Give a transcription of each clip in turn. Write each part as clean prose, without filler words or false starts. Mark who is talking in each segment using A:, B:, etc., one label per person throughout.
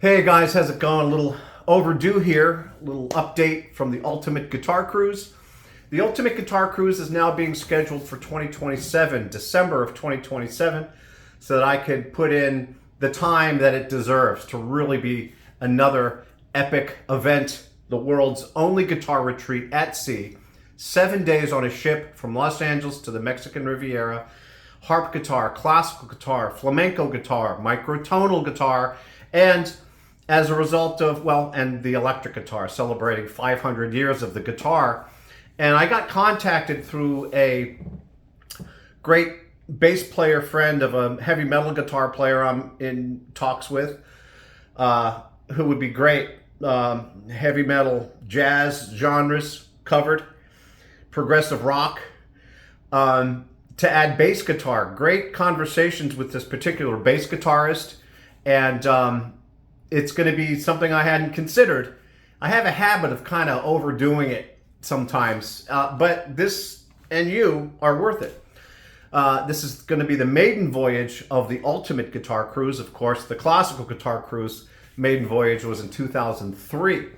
A: Hey guys, how's it going? A little overdue here. A little update from the Ultimate Guitar Cruise. The Ultimate Guitar Cruise is now being scheduled for 2027, December of 2027, so that I could put in the time that it deserves to really be another epic event, the world's only guitar retreat at sea, 7 days on a ship from Los Angeles to the Mexican Riviera. Harp guitar, classical guitar, flamenco guitar, microtonal guitar, and as a result of, and the electric guitar, celebrating 500 years of the guitar. And I got contacted through a great bass player friend of a heavy metal guitar player I'm in talks with, who would be great. Heavy metal, jazz genres covered, progressive rock, to add bass guitar. Great conversations with this particular bass guitarist, and it's going to be something I hadn't considered. I have a habit of kind of overdoing it sometimes, but this and you are worth it. This is going to be the maiden voyage of the Ultimate Guitar Cruise. Of course, the Classical Guitar Cruise maiden voyage was in 2003. We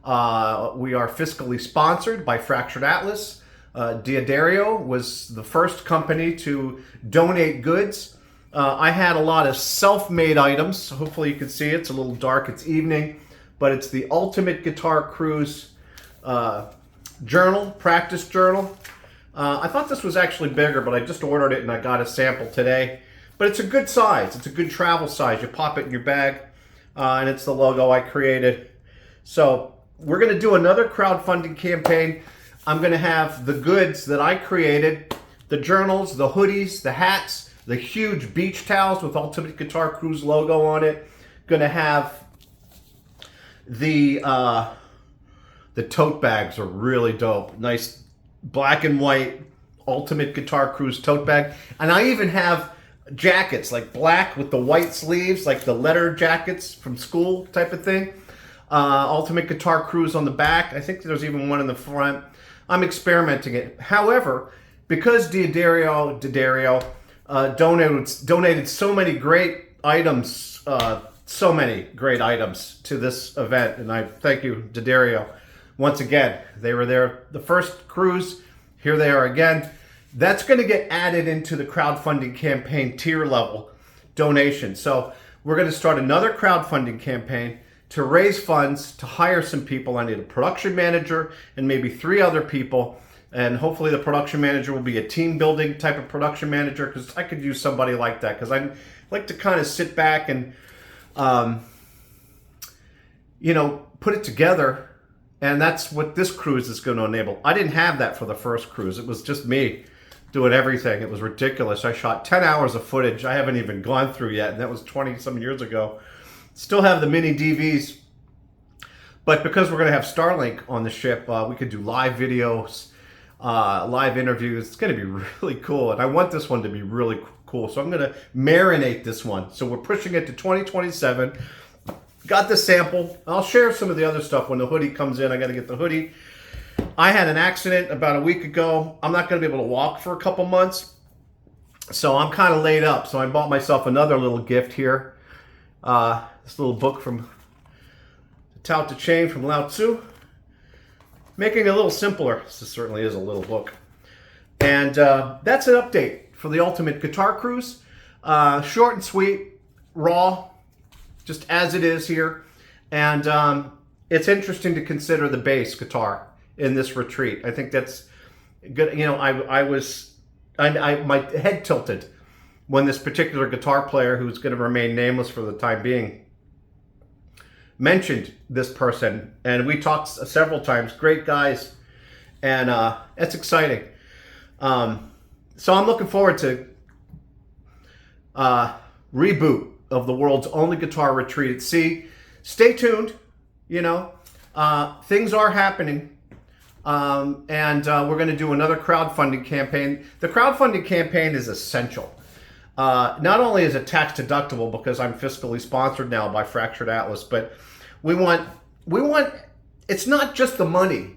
A: are fiscally sponsored by Fractured Atlas. D'Addario was the first company to donate goods. I had a lot of self-made items. Hopefully you can see it. It's a little dark. It's evening. But it's the Ultimate Guitar Cruise journal, practice journal. I thought this was actually bigger, but I just ordered it and I got a sample today. But it's a good size. It's a good travel size. You pop it in your bag, and it's the logo I created. So we're going to do another crowdfunding campaign. I'm going to have the goods that I created, the journals, the hoodies, the hats, the huge beach towels with Ultimate Guitar Cruise logo on it. Going to have the tote bags are really dope. Nice black and white Ultimate Guitar Cruise tote bag. And I even have jackets, like black with the white sleeves, like the letter jackets from school type of thing. Ultimate Guitar Cruise on the back. I think there's even one in the front. I'm experimenting it. However, because D'Addario donated so many great items, to this event, and I thank you, D'Addario, once again. They were there the first cruise. Here they are again. That's going to get added into the crowdfunding campaign tier level donation. So we're going to start another crowdfunding campaign to raise funds to hire some people. I need a production manager and maybe 3 other people. And hopefully the production manager will be a team building type of production manager, because I could use somebody like that, because I like to kind of sit back and, put it together. And that's what this cruise is going to enable. I didn't have that for the first cruise. It was just me doing everything. It was ridiculous. I shot 10 hours of footage I haven't even gone through yet. And that was 20 some years ago. Still have the mini DVs. But because we're going to have Starlink on the ship, we could do live videos, live interviews. It's going to be really cool, and I want this one to be really cool, so I'm going to marinate this one. So we're pushing it to 2027. Got the sample. I'll share some of the other stuff when the hoodie comes in. I got to get the hoodie. I had an accident about a week ago. I'm not going to be able to walk for a couple months, so I'm kind of laid up. So I bought myself another little gift here. This little book from Tao Te Ching from Lao Tzu. Making it a little simpler. This certainly is a little book. And that's an update for the Ultimate Guitar Cruise. Short and sweet, raw, just as it is here. And it's interesting to consider the bass guitar in this retreat. I think that's good. My head tilted when this particular guitar player, who's going to remain nameless for the time being, mentioned this person, and we talked several times. Great guys, and it's exciting. So I'm looking forward to reboot of the world's only guitar retreat at sea. Stay tuned. Things are happening, and we're going to do another crowdfunding campaign. The crowdfunding campaign is essential. Not only is it tax deductible because I'm fiscally sponsored now by Fractured Atlas, but we want, it's not just the money.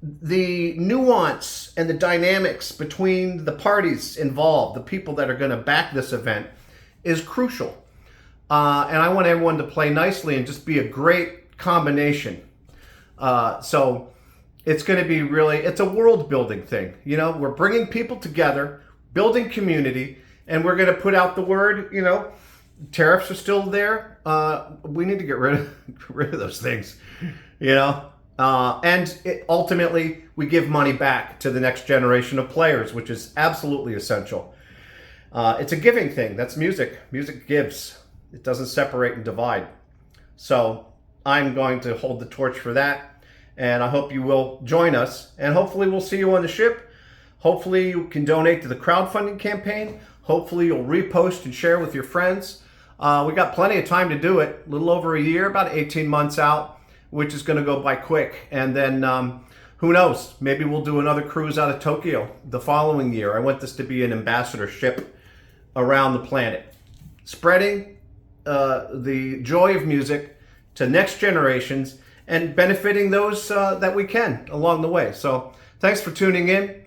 A: The nuance and the dynamics between the parties involved, the people that are going to back this event, is crucial. and I want everyone to play nicely and just be a great combination. So it's going to be it's a world building thing. You know, we're bringing people together, building community, and we're going to put out the word, you know, tariffs are still there. We need to get rid of those things, you know. Ultimately, we give money back to the next generation of players, which is absolutely essential. It's a giving thing. That's music. Music gives. It doesn't separate and divide. So I'm going to hold the torch for that. And I hope you will join us. And hopefully we'll see you on the ship. Hopefully you can donate to the crowdfunding campaign. Hopefully you'll repost and share with your friends. We got plenty of time to do it. A little over a year, about 18 months out, which is going to go by quick. And then who knows? Maybe we'll do another cruise out of Tokyo the following year. I want this to be an ambassadorship around the planet, spreading the joy of music to next generations and benefiting those that we can along the way. So thanks for tuning in.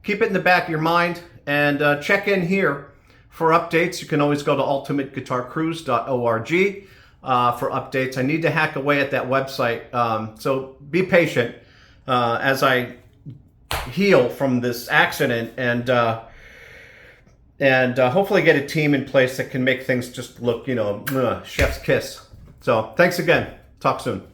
A: Keep it in the back of your mind and check in here for updates. You can always go to ultimateguitarcruise.org for updates. I need to hack away at that website, so be patient as I heal from this accident and hopefully get a team in place that can make things just look, you know, chef's kiss. So thanks again. Talk soon.